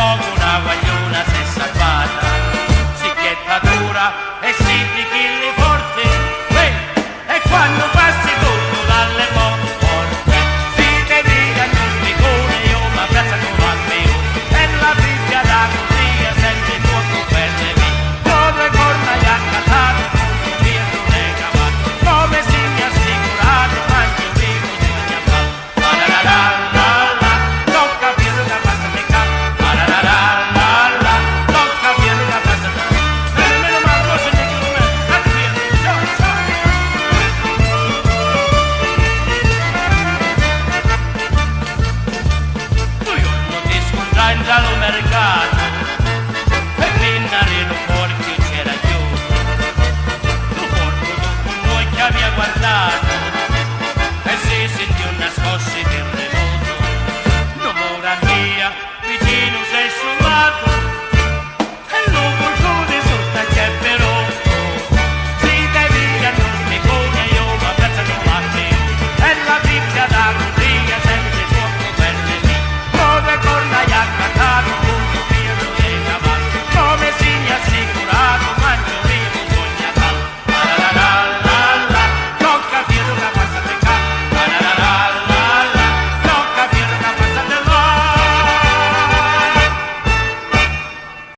poco una guagliona si è salvata, sicchiettatura e si di chilli forti, e quando passi tutto dalle porte, si te via il spicone, io mi abbraccio come a mio, e la Bibbia da così sente il tuo belle via, dove corna gli accatato, via tu ne cavallo, come si mi ha assicurato, anche io vivo di ogni affatto, non capire la pasta di capo, non capire la pasta di capo, meno male lo senti come me, tu io non ti scontrai dallo mercato, e pinnarino fuori che c'era giù, tu porco dopo noi che aveva guardato,